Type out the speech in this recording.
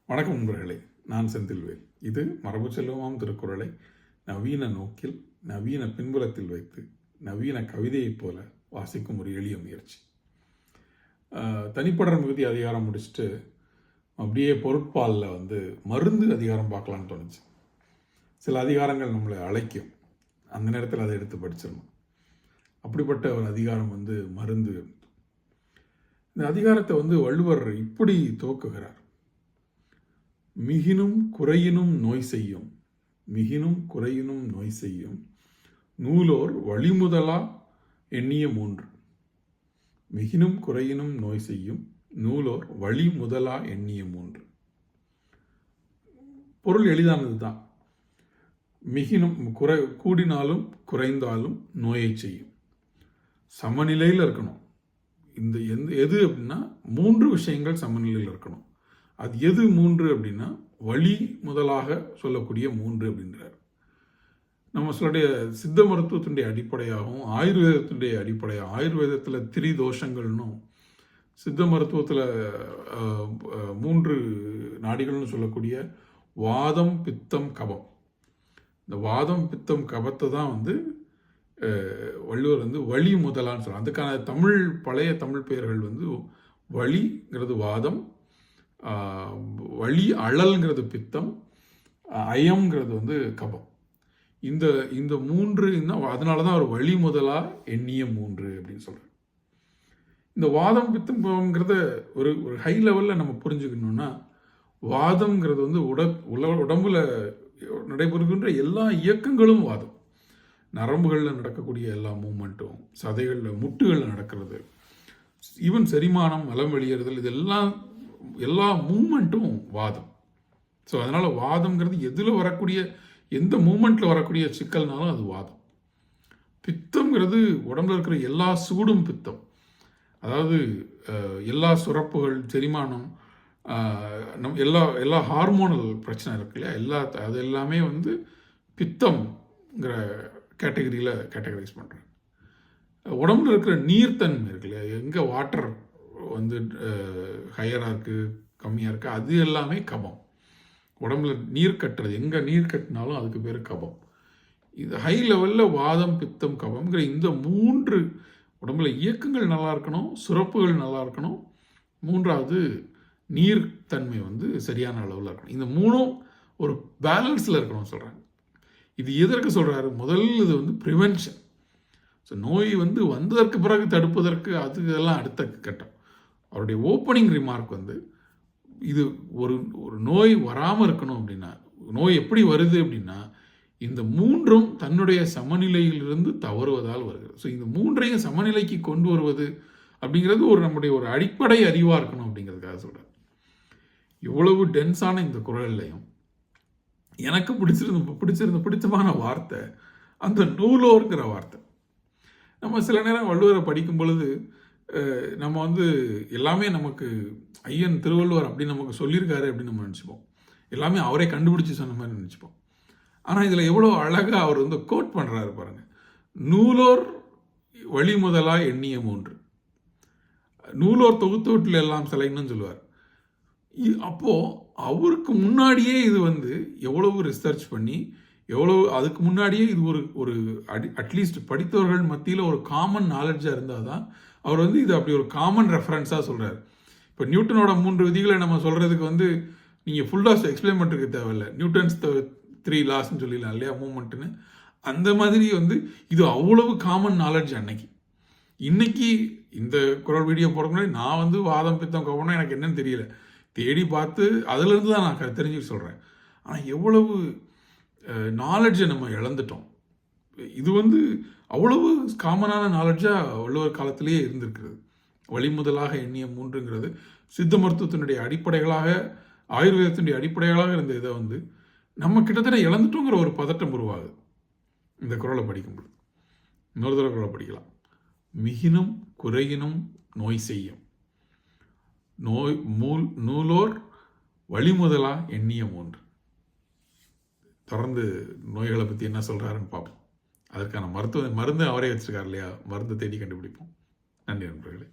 வணக்கம் நண்பர்களே, நான் செந்தில்வேல். இது மரபு செல்வமாம் திருக்குறளை நவீன நோக்கில் நவீன பின்புலத்தில் வைத்து நவீன கவிதையைப் போல வாசிக்கும் ஒரு எளிய முயற்சி. தனிப்படர் மிகுதி அதிகாரம் முடிச்சுட்டு அப்படியே பொருட்பாலில் மருந்து அதிகாரம் பார்க்கலான்னு தோணுச்சு. சில அதிகாரங்கள் நம்மளை அழைக்கும், அந்த நேரத்தில் அதை எடுத்து படிச்சிடணும். அப்படிப்பட்ட ஒரு அதிகாரம் மருந்து. இந்த அதிகாரத்தை வள்ளுவர் இப்படி துவக்குகிறார்: மிகினும் குறையினும் நோய் செய்யும், மிகினும் குறையினும் நோய் செய்யும் நூலோர் வழிமுதலா எண்ணிய மூன்று. மிகினும் குறையினும் நோய் செய்யும் நூலோர் வழி முதலா எண்ணிய மூன்று. பொருள் எளிதானது தான். மிகினும் கூடினாலும் குறைந்தாலும் நோயை செய்யும். சமநிலையில் இருக்கணும். எது அப்படின்னா மூன்று விஷயங்கள் சமநிலையில் இருக்கணும். அது எது மூன்று அப்படின்னா வழி முதலாக சொல்லக்கூடிய மூன்று அப்படின்றார். நம்ம சொல்லுடைய சித்த மருத்துவத்தினுடைய அடிப்படையாகவும் ஆயுர்வேதத்தினுடைய அடிப்படையாகவும், ஆயுர்வேதத்தில் திரிதோஷங்கள்னும் சித்த மருத்துவத்தில் மூன்று நாடிகள்னு சொல்லக்கூடிய வாதம், பித்தம், கபம். இந்த வாதம், பித்தம், கபத்தை தான் வள்ளுவர் வழி முதலான்னு சொல்கிறார். அதுக்கான பழைய தமிழ் பெயர்கள் வழிங்கிறது வாதம், வழி அழல்ங்கிறது பித்தம், அயம்ங்கிறது கபம். இந்த மூன்று அதனால தான் அவர் வழி முதலா எண்ணிய மூன்று அப்படின்னு சொல்கிறார். இந்த வாதம், பித்தம், கபம்ங்கிறத ஒரு ஹை லெவலில் நம்ம புரிஞ்சுக்கணும்னா, வாதம்ங்கிறது உடம்புல நடைபெறுகின்ற எல்லா இயக்கங்களும் வாதம். நரம்புகளில் நடக்கக்கூடிய எல்லா மூமெண்ட்டும், சதைகளில் முட்டுகளில் நடக்கிறது, ஈவன் செரிமானம், மலம் வெளியேறுதல், இதெல்லாம் எல்லா மூமெண்ட்டும் வாதம். ஸோ அதனால் வாதம்ங்கிறது எதில் வரக்கூடிய எந்த மூமெண்ட்டில் வரக்கூடிய சிக்கல்னாலும் அது வாதம். பித்தம்ங்கிறது உடம்புல இருக்கிற எல்லா சூடும் பித்தம். அதாவது எல்லா சுரப்புகள், செரிமானம், எல்லா ஹார்மோனல் பிரச்சனை இருக்கு இல்லையா, அது எல்லாமே பித்தம்ங்கிற கேட்டகரியில் கேட்டகரைஸ் பண்ணுறேன். உடம்புல இருக்கிற நீர்த்தன்மை இருக்கு இல்லையா, எங்கே வாட்டர் ஹையராக இருக்குது, கம்மியாக இருக்குது, அது எல்லாமே கபம். உடம்புல நீர் கட்டுறது, எங்கே நீர் கட்டினாலும் அதுக்கு பேர் கபம். இது ஹை லெவலில் வாதம், பித்தம், கபம்ங்கிற இந்த மூன்று உடம்புல இயக்கங்கள் நல்லா இருக்கணும், சுரப்புகள் நல்லா இருக்கணும், மூன்றாவது நீர்த்தன்மை சரியான அளவில் இருக்கணும். இந்த மூணும் ஒரு பேலன்ஸில் இருக்கணும்னு சொல்கிறாங்க. இது எதற்கு சொல்கிறாரு? முதல் இது ப்ரிவென்ஷன். ஸோ நோய் வந்ததற்கு பிறகு தடுப்பதற்கு அது இதெல்லாம் அடுத்த கட்டம். அவருடைய ஓப்பனிங் ரிமார்க் இது ஒரு நோய் வராமல் இருக்கணும் அப்படின்னா, நோய் எப்படி வருது அப்படின்னா, இந்த மூன்றும் தன்னுடைய சமநிலையிலிருந்து தவறுவதால் வருகிறது. ஸோ இந்த மூன்றையும் சமநிலைக்கு கொண்டு வருவது அப்படிங்கிறது நம்முடைய ஒரு அடிப்படை அறிவாக இருக்கணும் அப்படிங்கிறதுக்காக சொல்கிறார். இவ்வளவு டென்ஸான இந்த குரல்லையும் எனக்கு பிடிச்சமான வார்த்தை அந்த நூலோர்ங்கிற வார்த்தை. நம்ம சில நேரம் வள்ளுவரை படிக்கும் பொழுது நம்ம எல்லாமே நமக்கு ஐயன் திருவள்ளுவர் அப்படி நமக்கு சொல்லியிருக்காரு அப்படின்னு நம்ம நினச்சிப்போம். எல்லாமே அவரே கண்டுபிடிச்சி சொன்ன மாதிரி நினச்சிப்போம். ஆனால் இதில் எவ்வளோ அழகாக அவர் கோட் பண்ணுறாரு பாருங்கள். நூலோர் வழி முதலா எண்ணிய மூன்று. நூலோர் தொகுத்தோட்டில் எல்லாம் சிலைன்னு சொல்லுவார். அப்போது அவருக்கு முன்னாடியே இது எவ்வளவு ரிசர்ச் பண்ணி, அதுக்கு முன்னாடியே இது ஒரு அட்லீஸ்ட் படித்தவர்கள் மத்தியில் ஒரு காமன் நாலெட்ஜாக இருந்தால் தான் அவர் இது அப்படி ஒரு காமன் ரெஃபரன்ஸாக சொல்கிறார். இப்போ நியூட்டனோட 3 விதிகளை நம்ம சொல்கிறதுக்கு நீங்கள் ஃபுல்லாக எக்ஸ்பிளைன் பண்ணுறதுக்கு தேவையில்லை. நியூட்டன்ஸ் 3 லாஸ்ன்னு சொல்லிடலாம் இல்லையா, மூமெண்ட்டுன்னு. அந்த மாதிரி இது அவ்வளவு காமன் நாலெட்ஜ் அன்னைக்கு. இன்னைக்கு இந்த குரல் வீடியோ போகிறதுக்கு முன்னாடி நான் வாதம், பித்தம், கவனம் எனக்கு என்னன்னு தெரியல, தேடி பார்த்து அதிலிருந்து தான் நான் தெரிஞ்சு சொல்கிறேன். ஆனால் எவ்வளவு நாலெட்ஜை நம்ம இழந்துட்டோம். இது அவ்வளவு காமனான நாலெட்ஜாக வள்ளுவர் காலத்திலேயே இருந்திருக்கிறது. வழிமுதலாக எண்ணிய மூன்றுங்கிறது சித்த மருத்துவத்தினுடைய அடிப்படைகளாக, ஆயுர்வேதத்தினுடைய அடிப்படைகளாக இருந்த இதை நம்ம கிட்டத்தட்ட இழந்துட்டோங்கிற ஒரு பதட்டம் உருவாகுது இந்த குறளை படிக்கும்போது. இன்னொரு தடவை குறளை படிக்கலாம். மிகினும் குறையினும் நோய் செய்யும் நூலோர் வழிமுதலா எண்ணிய மூன்று. தொடர்ந்து நோய்களை பற்றி என்ன சொல்கிறாருன்னு பார்ப்போம். அதற்கான மருந்து அவரே வச்சுருக்கார் இல்லையா, மருந்து தேடி கண்டுபிடிப்போம். நன்றி நண்பர்களே.